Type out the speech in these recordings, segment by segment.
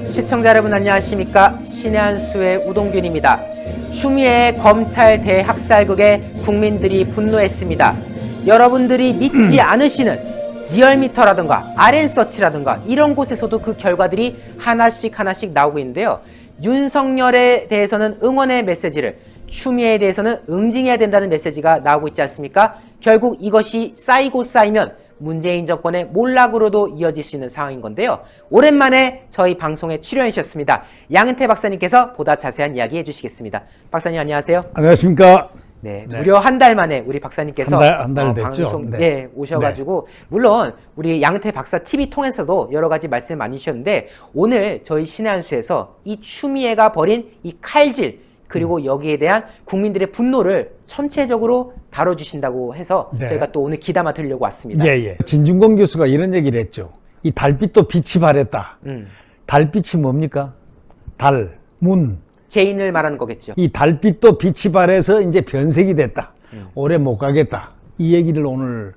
시청자 여러분 안녕하십니까? 신의 한 수의 우동균입니다. 추미애 검찰 대학살극에 국민들이 분노했습니다. 여러분들이 믿지 않으시는 리얼미터라든가 RN서치라든가 이런 곳에서도 그 결과들이 하나씩 나오고 있는데요. 윤석열에 대해서는 응원의 메시지를, 추미애에 대해서는 응징해야 된다는 메시지가 나오고 있지 않습니까? 결국 이것이 쌓이고 쌓이면 문재인 정권의 몰락으로도 이어질 수 있는 상황인 건데요. 오랜만에 저희 방송에 출연해 주셨습니다. 양은태 박사님께서 보다 자세한 이야기 해주시겠습니다. 박사님 안녕하세요. 안녕하십니까. 네, 무려 한 달 만에 우리 박사님께서 한 달 됐죠. 방송 오셔가지고 물론 우리 양은태 박사 TV 통해서도 여러 가지 말씀을 많이 주셨는데 오늘 저희 신의 한 수에서 이 추미애가 벌인 이 칼질 그리고 여기에 대한 국민들의 분노를 전체적으로 다뤄주신다고 해서 저희가 또 오늘 귀담아 들으려고 왔습니다. 진중권 교수가 이런 얘기를 했죠. 이 달빛도 빛이 발했다. 달빛이 뭡니까? 달, 문. 죄인을 말하는 거겠죠. 이 달빛도 빛이 발해서 이제 변색이 됐다. 오래 못 가겠다. 이 얘기를 오늘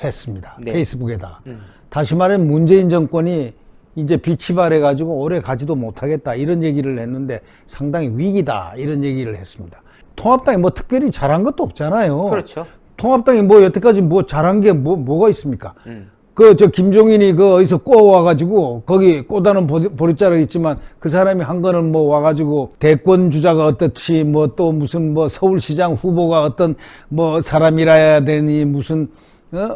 했습니다. 페이스북에다. 다시 말해 문재인 정권이 이제 빛이 발해가지고 오래 가지도 못하겠다 이런 얘기를 했는데 상당히 위기다 이런 얘기를 했습니다. 통합당이 뭐 특별히 잘한 것도 없잖아요. 그렇죠. 통합당이 뭐 여태까지 뭐 잘한 게 뭐가 있습니까? 김종인이 어디서 꼬아와가지고 거기 꼬다는 보릿자루 있지만 그 사람이 한 거는 뭐 와가지고 대권 주자가 어떻지 뭐 또 무슨 뭐 서울시장 후보가 어떤 뭐 사람이라야 되니 무슨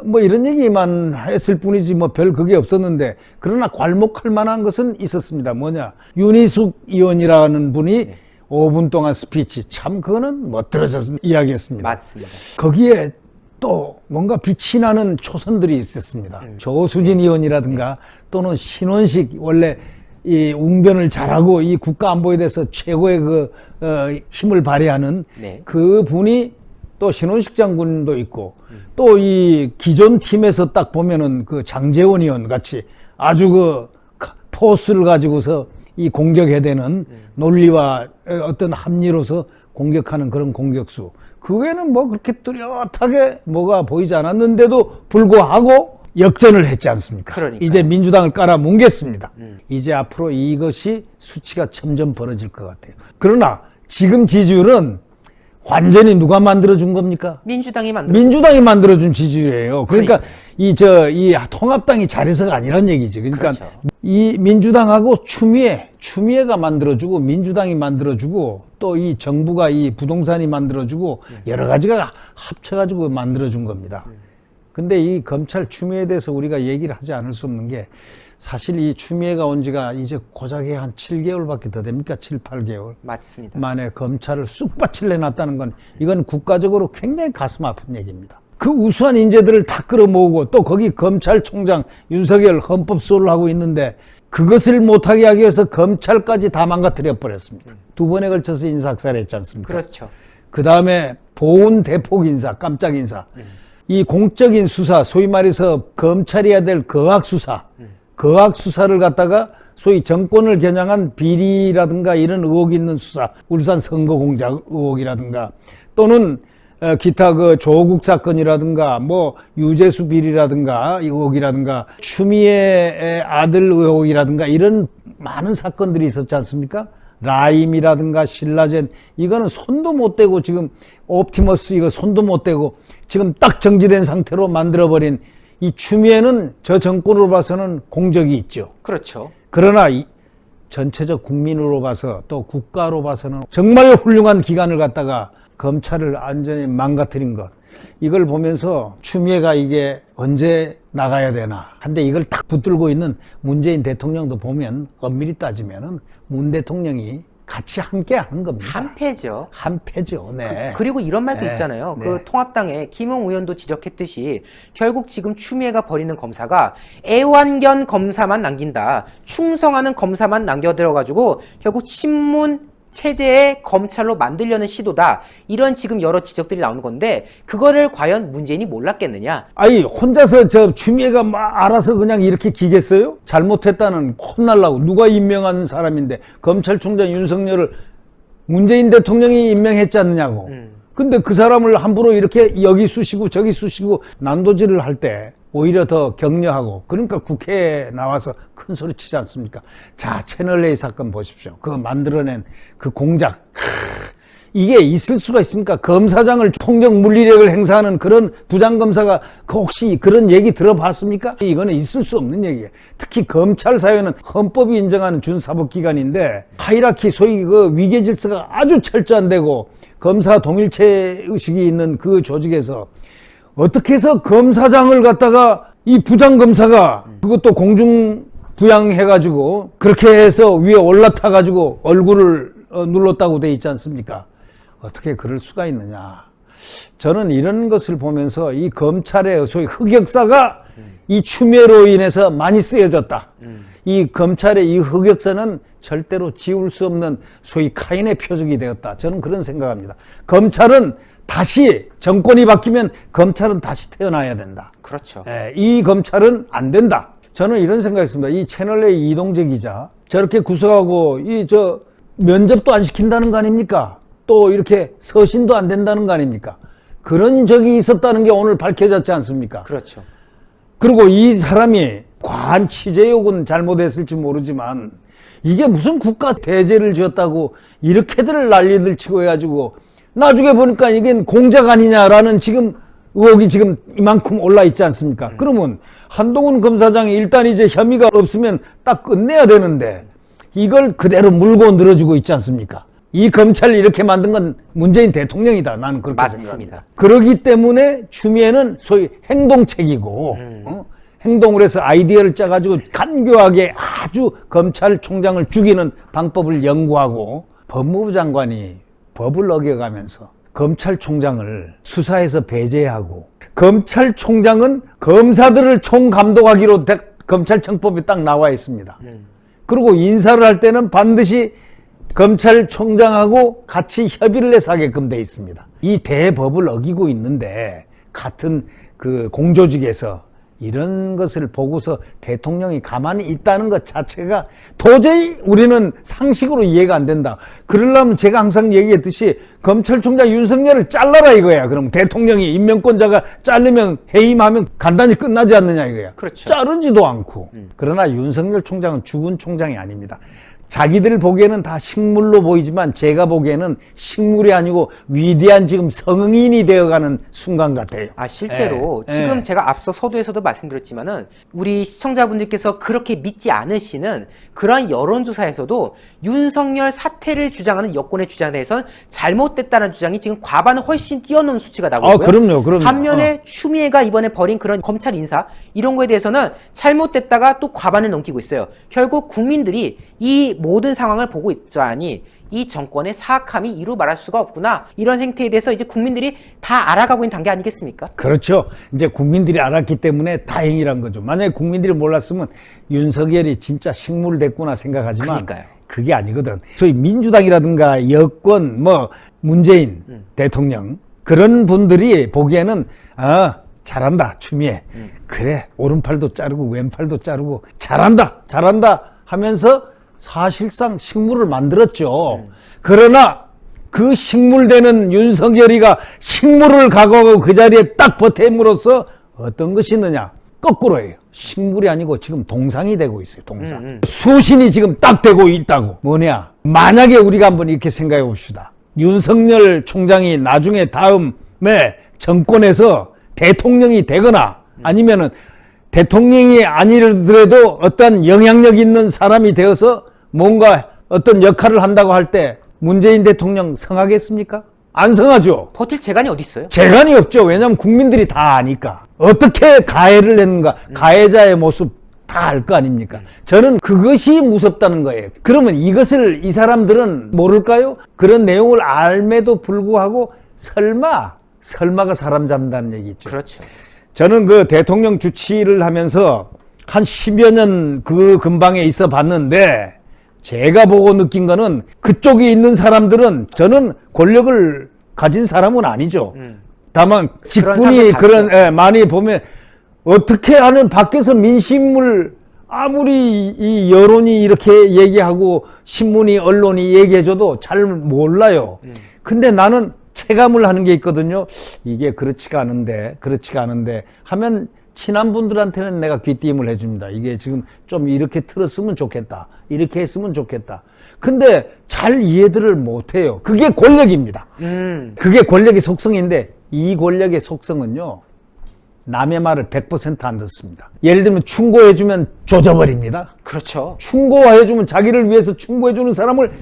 뭐 이런 얘기만 했을 뿐이지 뭐 별 그게 없었는데 그러나 괄목할 만한 것은 있었습니다. 뭐냐 윤희숙 의원이라는 분이 5분 동안 스피치 참 그거는 멋들어져서 이야기했습니다. 맞습니다. 거기에 또 뭔가 빛이 나는 초선들이 있었습니다. 조수진 의원이라든가 또는 신원식 원래 이 웅변을 잘하고 이 국가 안보에 대해서 최고의 힘을 발휘하는 그 분이 또 신원식 장군도 있고 또 이 기존 팀에서 딱 보면은 그 장제원 의원 같이 아주 포스를 가지고서 이 공격해대는 논리와 어떤 합리로서 공격하는 그런 공격수. 그 외에는 뭐 그렇게 뚜렷하게 뭐가 보이지 않았는데도 불구하고 역전을 했지 않습니까? 그러니까요. 이제 민주당을 깔아뭉갰습니다. 이제 앞으로 이것이 수치가 점점 벌어질 것 같아요. 그러나 지금 지지율은 완전히 누가 만들어준 겁니까? 민주당이 만들어준 지지율이에요. 그러니까 이 통합당이 잘해서가 아니란 얘기죠. 그러니까 그렇죠. 이 민주당하고 추미애가 만들어주고 민주당이 만들어주고 또 이 정부가 이 부동산이 만들어주고 여러 가지가 합쳐가지고 만들어준 겁니다. 근데 이 검찰 추미애에 대해서 우리가 얘기를 하지 않을 수 없는 게 사실 이 추미애가 온 지가 이제 고작에 한 7개월밖에 더 됩니까? 7, 8개월. 맞습니다. 만에 검찰을 쑥밭을 내놨다는 건 이건 국가적으로 굉장히 가슴 아픈 얘기입니다. 그 우수한 인재들을 다 끌어모으고 또 거기 검찰총장 윤석열 헌법소를 하고 있는데 그것을 못하게 하기 위해서 검찰까지 다 망가뜨려 버렸습니다. 2번에 걸쳐서 인사학살했지 않습니까? 그렇죠. 그 다음에 보훈 대폭 인사, 깜짝 인사. 이 공적인 수사, 소위 말해서 검찰이 해야 될 거학 수사를 갖다가 소위 정권을 겨냥한 비리라든가 이런 의혹이 있는 수사, 울산 선거 공작 의혹이라든가 또는 기타 조국 사건이라든가 뭐 유재수 비리라든가 의혹이라든가 추미애 아들 의혹이라든가 이런 많은 사건들이 있었지 않습니까? 라임이라든가 신라젠 이거는 손도 못 대고 지금 옵티머스 이거 손도 못 대고 지금 딱 정지된 상태로 만들어버린 이 추미애는 저 정권으로 봐서는 공적이 있죠. 그렇죠. 그러나 전체적 국민으로 봐서 또 국가로 봐서는 정말 훌륭한 기관을 갖다가 검찰을 완전히 망가뜨린 것. 이걸 보면서 추미애가 이게 언제 나가야 되나. 한데 이걸 딱 붙들고 있는 문재인 대통령도 보면 엄밀히 따지면은 문 대통령이 같이 함께 하는 겁니다. 한패죠. 한패죠. 네. 그리고 이런 말도 있잖아요. 그 통합당의 김웅 의원도 지적했듯이 결국 지금 추미애가 벌이는 검사가 애완견 검사만 남긴다. 충성하는 검사만 남겨들어가지고 결국 친문 체제의 검찰로 만들려는 시도다. 이런 지금 여러 지적들이 나오는 건데 그거를 과연 문재인이 몰랐겠느냐? 아니 혼자서 추미애가 막 알아서 그냥 이렇게 기겠어요? 잘못했다는 혼날라고 누가 임명한 사람인데 검찰총장 윤석열을 문재인 대통령이 임명했지 않느냐고. 근데 그 사람을 함부로 이렇게 여기 쑤시고 저기 쑤시고 난도질을 할 때 오히려 더 격려하고, 그러니까 국회에 나와서 큰 소리 치지 않습니까? 자, 채널A 사건 보십시오. 그 만들어낸 그 공작. 이게 있을 수가 있습니까? 검사장을 폭력 물리력을 행사하는 그런 부장검사가 혹시 그런 얘기 들어봤습니까? 이거는 있을 수 없는 얘기예요. 특히 검찰 사회는 헌법이 인정하는 준사법기관인데 하이라키, 소위 그 위계 질서가 아주 철저한데고 검사 동일체 의식이 있는 그 조직에서 어떻게 해서 검사장을 갖다가 이 부장검사가 그것도 공중부양해가지고 그렇게 해서 위에 올라타가지고 얼굴을 눌렀다고 돼 있지 않습니까? 어떻게 그럴 수가 있느냐. 저는 이런 것을 보면서 이 검찰의 소위 흑역사가 이 추미애로 인해서 많이 쓰여졌다. 이 검찰의 이 흑역사는 절대로 지울 수 없는 소위 카인의 표적이 되었다. 저는 그런 생각합니다. 검찰은 다시 정권이 바뀌면 검찰은 다시 태어나야 된다. 그렇죠. 이 검찰은 안 된다. 저는 이런 생각했습니다. 이 채널A 이동재 기자 저렇게 구속하고 면접도 안 시킨다는 거 아닙니까? 또 이렇게 서신도 안 된다는 거 아닙니까? 그런 적이 있었다는 게 오늘 밝혀졌지 않습니까? 그렇죠. 그리고 이 사람이 과한 취재욕은 잘못했을지 모르지만 이게 무슨 국가 대죄를 지었다고 이렇게들 난리들 치고 해가지고 나중에 보니까 이게 공작 아니냐라는 지금 의혹이 지금 이만큼 올라 있지 않습니까? 그러면 한동훈 검사장이 일단 이제 혐의가 없으면 딱 끝내야 되는데 이걸 그대로 물고 늘어주고 있지 않습니까? 이 검찰을 이렇게 만든 건 문재인 대통령이다. 나는 그렇게 맞습니다. 생각합니다. 그러기 때문에 추미애는 소위 행동책이고 행동을 해서 아이디어를 짜가지고 간교하게 아주 검찰총장을 죽이는 방법을 연구하고 법무부 장관이 법을 어겨가면서 검찰총장을 수사에서 배제하고 검찰총장은 검사들을 총감독하기로 검찰청법에 딱 나와 있습니다. 그리고 인사를 할 때는 반드시 검찰총장하고 같이 협의를 해서 하게끔 돼 있습니다. 이 대법을 어기고 있는데 같은 그 공조직에서 이런 것을 보고서 대통령이 가만히 있다는 것 자체가 도저히 우리는 상식으로 이해가 안 된다. 그러려면 제가 항상 얘기했듯이 검찰총장 윤석열을 잘라라 이거야. 그럼 대통령이 임명권자가 자르면 해임하면 간단히 끝나지 않느냐 이거야. 그렇죠. 자르지도 않고. 그러나 윤석열 총장은 죽은 총장이 아닙니다. 자기들 보기에는 다 식물로 보이지만 제가 보기에는 식물이 아니고 위대한 지금 성인이 되어가는 순간 같아요. 실제로 지금 제가 앞서 서두에서도 말씀드렸지만은 우리 시청자분들께서 그렇게 믿지 않으시는 그런 여론조사에서도 윤석열 사퇴를 주장하는 여권의 주장에 대해서는 잘못됐다는 주장이 지금 과반을 훨씬 뛰어넘는 수치가 나오고 있고요. 그럼요. 반면에 추미애가 이번에 벌인 그런 검찰 인사 이런 거에 대해서는 잘못됐다가 또 과반을 넘기고 있어요. 결국 국민들이 이 모든 상황을 보고 있자니 이 정권의 사악함이 이루 말할 수가 없구나. 이런 행태에 대해서 이제 국민들이 다 알아가고 있는 단계 아니겠습니까? 그렇죠. 이제 국민들이 알았기 때문에 다행이란 거죠. 만약에 국민들이 몰랐으면 윤석열이 진짜 식물 됐구나 생각하지만 그러니까요. 그게 아니거든. 소위 민주당이라든가 여권 문재인 대통령 그런 분들이 보기에는 잘한다 추미애. 그래 오른팔도 자르고 왼팔도 자르고 잘한다 하면서 사실상 식물을 만들었죠. 그러나 그 식물되는 윤석열이가 식물을 각오하고 그 자리에 딱 버팀으로써 어떤 것이 있느냐? 거꾸로예요. 식물이 아니고 지금 동상이 되고 있어요. 동상. 수신이 지금 딱 되고 있다고. 뭐냐? 만약에 우리가 한번 이렇게 생각해 봅시다. 윤석열 총장이 나중에 다음에 정권에서 대통령이 되거나 아니면은 대통령이 아니더라도 어떤 영향력 있는 사람이 되어서 뭔가 어떤 역할을 한다고 할 때 문재인 대통령 성하겠습니까? 안 성하죠. 버틸 재간이 어디 있어요? 재간이 없죠. 왜냐하면 국민들이 다 아니까. 어떻게 가해를 했는가. 가해자의 모습 다 알 거 아닙니까? 저는 그것이 무섭다는 거예요. 그러면 이것을 이 사람들은 모를까요? 그런 내용을 알매도 불구하고 설마가 사람 잡는다는 얘기 있죠. 그렇죠. 저는 그 대통령 주치를 하면서 한 10여 년 그 근방에 있어 봤는데 제가 보고 느낀 거는 그쪽에 있는 사람들은 저는 권력을 가진 사람은 아니죠. 다만 직분이 많이 보면 어떻게 하는 밖에서 민심을 아무리 이 여론이 이렇게 얘기하고 신문이 언론이 얘기해줘도 잘 몰라요. 근데 나는 체감을 하는 게 있거든요. 이게 그렇지가 않은데 하면 친한 분들한테는 내가 귀띔을 해줍니다. 이게 지금 좀 이렇게 틀었으면 좋겠다. 이렇게 했으면 좋겠다. 근데 잘 이해들을 못해요. 그게 권력입니다. 그게 권력의 속성인데 이 권력의 속성은요. 남의 말을 100%안 듣습니다. 예를 들면 충고해주면 조져버립니다. 그렇죠. 충고해주면 자기를 위해서 충고해주는 사람을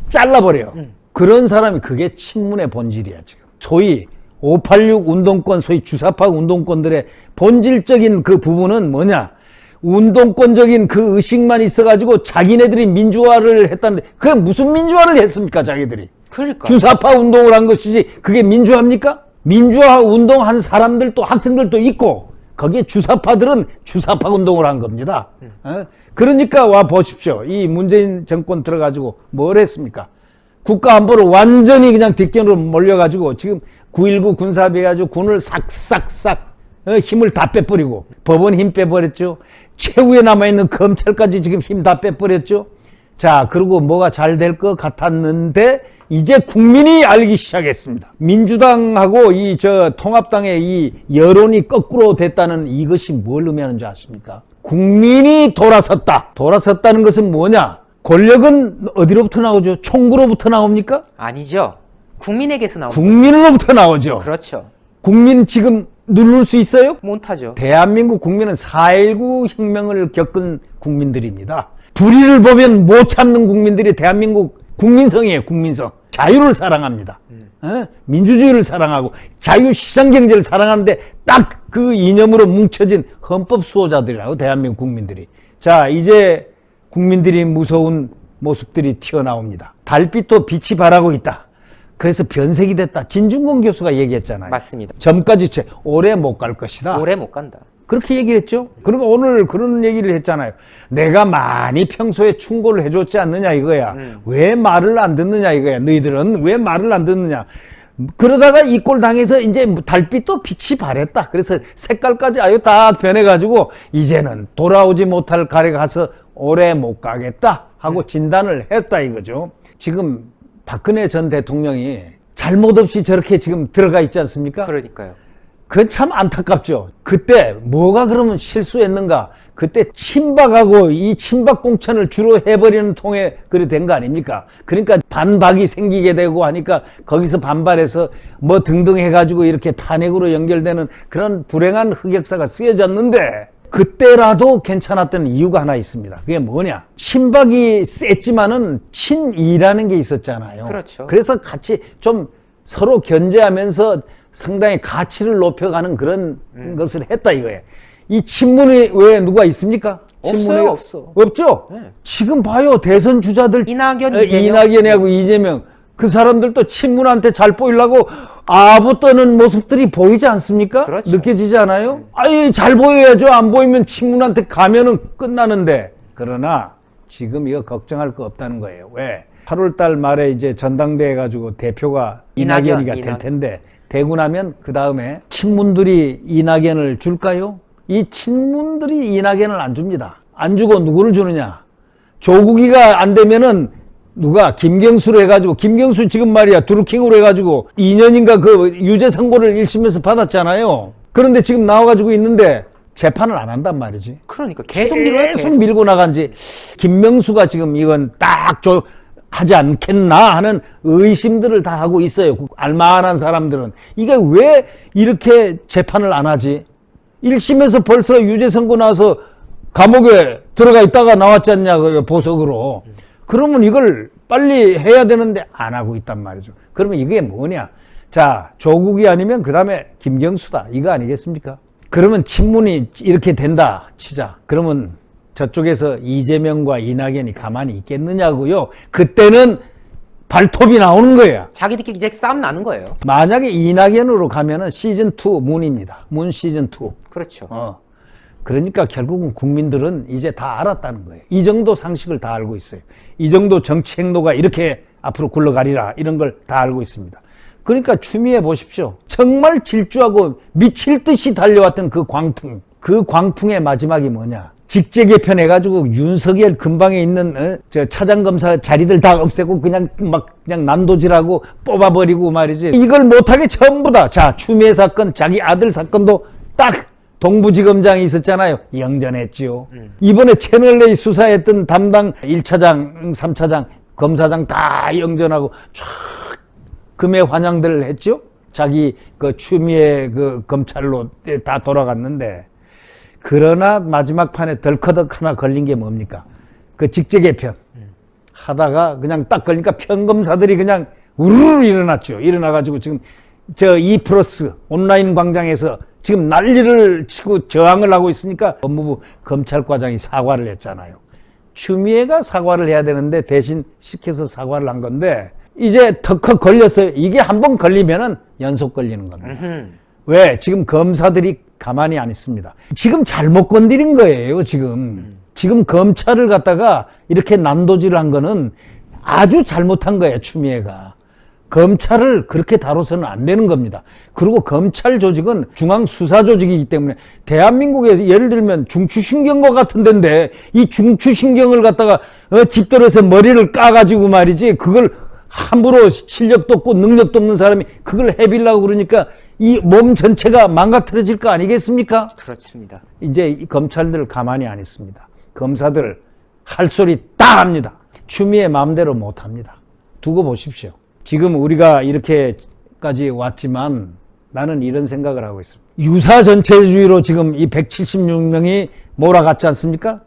잘라버려요. 그런 사람이 그게 친문의 본질이야 지금. 소위 586 운동권, 소위 주사파 운동권들의 본질적인 그 부분은 뭐냐? 운동권적인 그 의식만 있어가지고 자기네들이 민주화를 했다는데 그게 무슨 민주화를 했습니까 자기들이? 그러니까. 주사파 운동을 한 것이지 그게 민주화입니까? 민주화 운동한 사람들도 학생들도 있고 거기에 주사파들은 주사파 운동을 한 겁니다. 그러니까 와 보십시오. 이 문재인 정권 들어가지고 뭘 했습니까? 국가안보를 완전히 그냥 뒷견으로 몰려가지고 지금 9.19 군사합의 해가지고 군을 싹싹싹 힘을 다 빼버리고 법원 힘 빼버렸죠. 최후에 남아있는 검찰까지 지금 힘 다 빼버렸죠. 자, 그리고 뭐가 잘 될 것 같았는데 이제 국민이 알기 시작했습니다. 민주당하고 이 통합당의 이 여론이 거꾸로 됐다는 이것이 뭘 의미하는 줄 아십니까? 국민이 돌아섰다. 돌아섰다는 것은 뭐냐? 권력은 어디로부터 나오죠? 총구로부터 나옵니까? 아니죠. 국민에게서 나옵니다. 국민으로부터 나오죠. 그렇죠. 국민 지금 누를 수 있어요? 못하죠. 대한민국 국민은 4.19 혁명을 겪은 국민들입니다. 불의를 보면 못 참는 국민들이 대한민국 국민성이에요. 국민성. 자유를 사랑합니다. 민주주의를 사랑하고 자유시장경제를 사랑하는데 딱 그 이념으로 뭉쳐진 헌법 수호자들이라고 대한민국 국민들이. 자, 이제 국민들이 무서운 모습들이 튀어나옵니다. 달빛도 빛이 발하고 있다. 그래서 변색이 됐다. 진중권 교수가 얘기했잖아요. 맞습니다. 점까지 오래 못 갈 것이다. 오래 못 간다. 그렇게 얘기했죠. 그리고 오늘 그런 얘기를 했잖아요. 내가 많이 평소에 충고를 해줬지 않느냐 이거야. 왜 말을 안 듣느냐 이거야. 너희들은 왜 말을 안 듣느냐. 그러다가 이 꼴 당해서 이제 달빛도 빛이 발했다. 그래서 색깔까지 아유 딱 변해가지고 이제는 돌아오지 못할 가래 가서 오래 못 가겠다 하고 진단을 했다 이거죠. 지금 박근혜 전 대통령이 잘못 없이 저렇게 지금 들어가 있지 않습니까? 그러니까요. 그건 참 안타깝죠. 그때 뭐가 그러면 실수했는가? 그때 친박하고 이 친박 공천을 주로 해버리는 통에 그래 된 거 아닙니까? 그러니까 반박이 생기게 되고 하니까 거기서 반발해서 뭐 등등 해가지고 이렇게 탄핵으로 연결되는 그런 불행한 흑역사가 쓰여졌는데 그때라도 괜찮았던 이유가 하나 있습니다. 그게 뭐냐? 친박이 셌지만은 친이라는 게 있었잖아요. 그렇죠. 그래서 같이 좀 서로 견제하면서 상당히 가치를 높여가는 그런 것을 했다 이거예요. 이 친문이 왜 누가 있습니까? 없어요, 없어. 없죠? 네. 지금 봐요. 대선 주자들. 이낙연, 이낙연하고 이재명. 그 사람들도 친문한테 잘 보이려고 아부 떠는 모습들이 보이지 않습니까? 그렇죠. 느껴지지 않아요? 아니, 잘 보여야죠. 안 보이면 친문한테 가면은 끝나는데. 그러나 지금 이거 걱정할 거 없다는 거예요. 왜? 8월 달 말에 이제 전당대회 가지고 대표가 이낙연이가 될 텐데 되고 나면 그 다음에 친문들이 이낙연을 줄까요? 이 친문들이 이낙연을 안 줍니다. 안 주고 누구를 주느냐? 조국이가 안 되면은 누가 김경수로 해가지고 김경수 지금 말이야 드루킹으로 해가지고 2년인가 그 유죄 선고를 1심에서 받았잖아요. 그런데 지금 나와가지고 있는데 재판을 안 한단 말이지. 그러니까 계속 밀어요. 계속 밀고 나간지. 김명수가 지금 이건 딱 하지 않겠나 하는 의심들을 다 하고 있어요. 알만한 사람들은. 이게 왜 이렇게 재판을 안 하지? 1심에서 벌써 유죄 선고 나서 감옥에 들어가 있다가 나왔지 않냐, 보석으로. 그러면 이걸 빨리 해야 되는데 안 하고 있단 말이죠. 그러면 이게 뭐냐? 자, 조국이 아니면 그 다음에 김경수다. 이거 아니겠습니까? 그러면 친문이 이렇게 된다 치자. 그러면 저쪽에서 이재명과 이낙연이 가만히 있겠느냐고요. 그때는 발톱이 나오는 거예요. 자기들끼리 이제 싸움 나는 거예요. 만약에 이낙연으로 가면은 시즌2 문입니다. 문 시즌2. 그렇죠. 그러니까 결국은 국민들은 이제 다 알았다는 거예요. 이 정도 상식을 다 알고 있어요. 이 정도 정치 행로가 이렇게 앞으로 굴러가리라 이런 걸 다 알고 있습니다. 그러니까 추미애 보십시오. 정말 질주하고 미칠 듯이 달려왔던 그 광풍의 마지막이 뭐냐? 직제 개편해가지고 윤석열 근방에 있는 저 차장검사 자리들 다 없애고 그냥 난도질하고 뽑아버리고 말이지. 이걸 못하게 전부 다. 자, 추미애 사건, 자기 아들 사건도 딱 동부지검장이 있었잖아요. 영전했지요. 이번에 채널A 수사했던 담당 1차장, 3차장, 검사장 다 영전하고 쫙 금의 환영들을 했죠. 자기 그 추미애 그 검찰로 다 돌아갔는데, 그러나 마지막 판에 덜커덕 하나 걸린 게 뭡니까? 그 직제 개편 하다가 그냥 딱 걸리니까 평검사들이 그냥 우르르 일어났죠. 일어나가지고 지금 저 2플러스 온라인 광장에서 지금 난리를 치고 저항을 하고 있으니까 법무부 검찰과장이 사과를 했잖아요. 추미애가 사과를 해야 되는데 대신 시켜서 사과를 한 건데, 이제 턱턱 걸렸어요. 이게 한번 걸리면은 연속 걸리는 겁니다. 왜? 지금 검사들이 가만히 안 있습니다. 지금 잘못 건드린 거예요, 지금. 지금 검찰을 갖다가 이렇게 난도질을 한 거는 아주 잘못한 거예요, 추미애가. 검찰을 그렇게 다뤄서는 안 되는 겁니다. 그리고 검찰 조직은 중앙수사조직이기 때문에, 대한민국에서 예를 들면 중추신경과 같은 데인데 이 중추신경을 갖다가 집들어서 머리를 까가지고 말이지, 그걸 함부로 실력도 없고 능력도 없는 사람이 그걸 해비려고 그러니까 이 몸 전체가 망가뜨려질 거 아니겠습니까? 그렇습니다. 이제 이 검찰들 가만히 안 있습니다. 검사들 할 소리 다 합니다. 추미애 마음대로 못 합니다. 두고 보십시오. 지금 우리가 이렇게까지 왔지만 나는 이런 생각을 하고 있습니다. 유사 전체주의로 지금 이 176명이 몰아갔지 않습니까?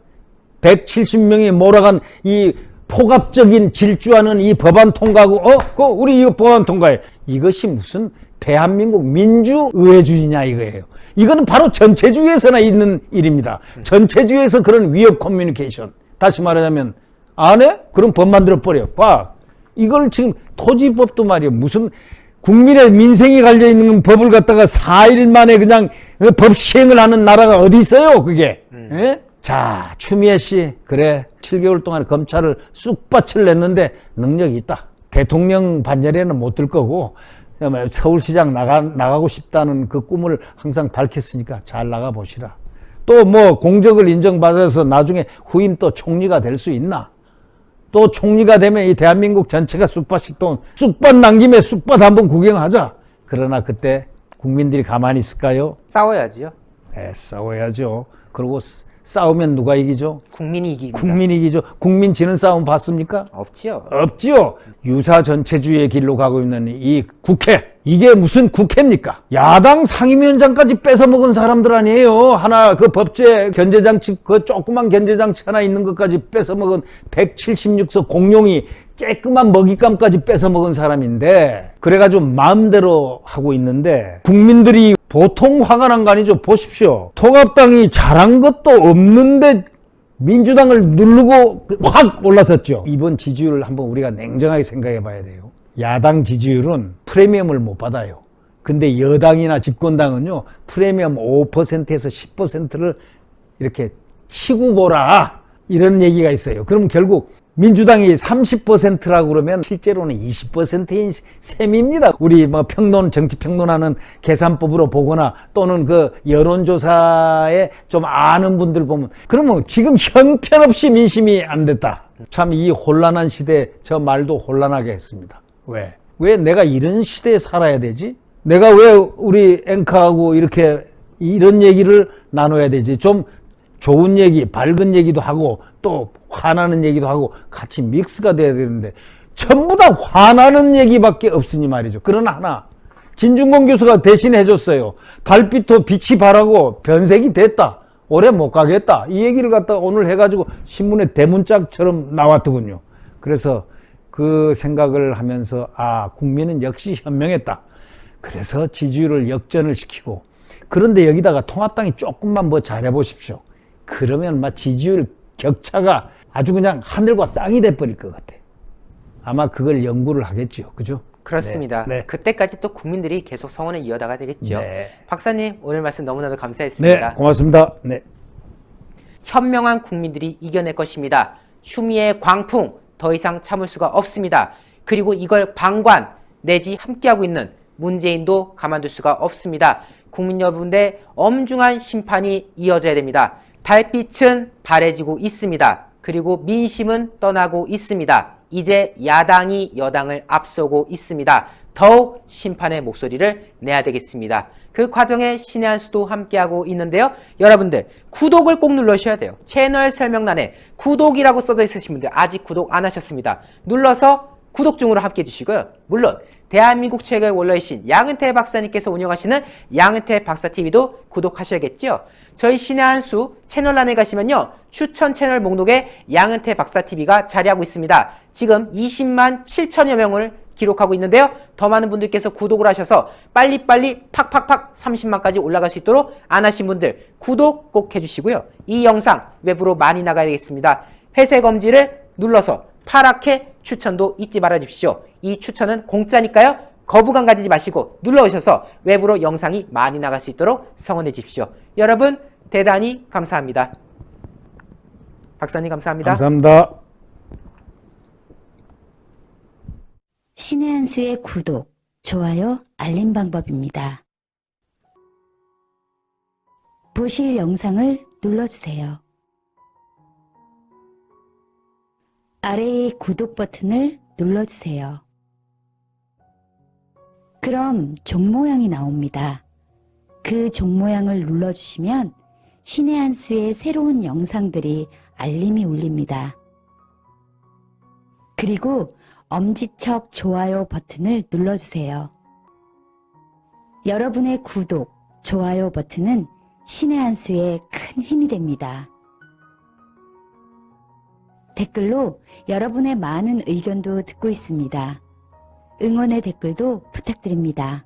170명이 몰아간 이 포갑적인 질주하는 이 법안 통과하고, 우리 이거 법안 통과해. 이것이 무슨 대한민국 민주의회주의냐 이거예요. 이거는 바로 전체주의에서나 있는 일입니다. 전체주의에서 그런 위협 커뮤니케이션. 다시 말하자면, 안 해? 그럼 법 만들어 버려. 봐. 이걸 지금 토지법도 말이에요. 무슨 국민의 민생이 갈려있는 법을 갖다가 4일 만에 그냥 법 시행을 하는 나라가 어디 있어요, 그게. 예? 자, 추미애 씨, 그래. 7개월 동안 검찰을 쑥밭을 냈는데 능력이 있다. 대통령 반열에는 못 들 거고, 서울시장 나가고 싶다는 그 꿈을 항상 밝혔으니까 잘 나가보시라. 또 뭐 공적을 인정받아서 나중에 후임 또 총리가 될 수 있나? 또 총리가 되면 이 대한민국 전체가 쑥밭이 또 쑥밭 난 김에 쑥밭 한번 구경하자. 그러나 그때 국민들이 가만히 있을까요? 싸워야지요. 네, 싸워야죠. 그리고 싸우면 누가 이기죠? 국민이 이깁니다. 국민이 이기죠. 국민 지는 싸움 봤습니까? 없지요. 없지요. 유사 전체주의의 길로 가고 있는 이 국회, 이게 무슨 국회입니까? 야당 상임위원장까지 뺏어먹은 사람들 아니에요. 하나 그 법제 견제장치, 그 조그만 견제장치 하나 있는 것까지 뺏어먹은 176석 공룡이 쬐끄만 먹잇감까지 뺏어먹은 사람인데, 그래가지고 마음대로 하고 있는데 국민들이 보통 화가 난 거 아니죠. 보십시오. 통합당이 잘한 것도 없는데 민주당을 누르고 확 올라섰죠. 이번 지지율을 한번 우리가 냉정하게 생각해 봐야 돼요. 야당 지지율은 프리미엄을 못 받아요. 근데 여당이나 집권당은요, 프리미엄 5%에서 10%를 이렇게 치고 보라, 이런 얘기가 있어요. 그럼 결국 민주당이 30%라고 그러면 실제로는 20%인 셈입니다. 우리 뭐 정치 평론하는 계산법으로 보거나 또는 그 여론조사에 좀 아는 분들 보면, 그러면 지금 형편없이 민심이 안 됐다. 참 이 혼란한 시대에 저 말도 혼란하게 했습니다. 왜 내가 이런 시대에 살아야 되지? 내가 왜 우리 앵커하고 이렇게 이런 얘기를 나눠야 되지? 좀 좋은 얘기, 밝은 얘기도 하고 또 화나는 얘기도 하고 같이 믹스가 돼야 되는데 전부 다 화나는 얘기밖에 없으니 말이죠. 그러나 하나, 진중권 교수가 대신 해줬어요. 달빛도 빛이 바라고 변색이 됐다. 오래 못 가겠다. 이 얘기를 갖다 오늘 해가지고 신문에 대문짝처럼 나왔더군요. 그래서 그 생각을 하면서, 국민은 역시 현명했다. 그래서 지지율을 역전을 시키고, 그런데 여기다가 통합당이 조금만 뭐 잘해보십시오. 그러면 막 지지율 격차가 아주 그냥 하늘과 땅이 돼버릴 것 같아. 아마 그걸 연구를 하겠죠. 그죠? 그렇습니다. 네. 그때까지 또 국민들이 계속 성원을 이어나가야 되겠죠. 네. 박사님, 오늘 말씀 너무나도 감사했습니다. 네, 고맙습니다. 네. 현명한 국민들이 이겨낼 것입니다. 추미애 광풍 더 이상 참을 수가 없습니다. 그리고 이걸 방관 내지 함께하고 있는 문재인도 가만둘 수가 없습니다. 국민 여러분의 엄중한 심판이 이어져야 됩니다. 달빛은 바래지고 있습니다. 그리고 민심은 떠나고 있습니다. 이제 야당이 여당을 앞서고 있습니다. 더욱 심판의 목소리를 내야 되겠습니다. 그 과정에 신의 한 수도 함께하고 있는데요. 여러분들 구독을 꼭 눌러주셔야 돼요. 채널 설명란에 구독이라고 써져 있으신 분들 아직 구독 안 하셨습니다. 눌러서 구독 중으로 함께 해주시고요. 물론 대한민국 최고의 원로이신 양은태 박사님께서 운영하시는 양은태 박사TV도 구독하셔야겠죠. 저희 신의 한 수 채널란에 가시면요. 추천 채널 목록에 양은태 박사TV가 자리하고 있습니다. 지금 20만 7천여 명을 기록하고 있는데요. 더 많은 분들께서 구독을 하셔서 빨리빨리 팍팍팍 30만까지 올라갈 수 있도록 안 하신 분들 구독 꼭 해주시고요. 이 영상 외부로 많이 나가야 되겠습니다. 회색 엄지를 눌러서 파랗게 추천도 잊지 말아 주십시오. 이 추천은 공짜니까요. 거부감 가지지 마시고 눌러오셔서 외부로 영상이 많이 나갈 수 있도록 성원해 주십시오. 여러분 대단히 감사합니다. 박사님 감사합니다. 감사합니다. 신의 한 수의 구독, 좋아요, 알림 방법입니다. 보실 영상을 눌러주세요. 아래의 구독 버튼을 눌러주세요. 그럼 종 모양이 나옵니다. 그 종 모양을 눌러주시면 신의 한 수의 새로운 영상들이 알림이 울립니다. 그리고 엄지척 좋아요 버튼을 눌러주세요. 여러분의 구독, 좋아요 버튼은 신의 한 수의 큰 힘이 됩니다. 댓글로 여러분의 많은 의견도 듣고 있습니다. 응원의 댓글도 부탁드립니다.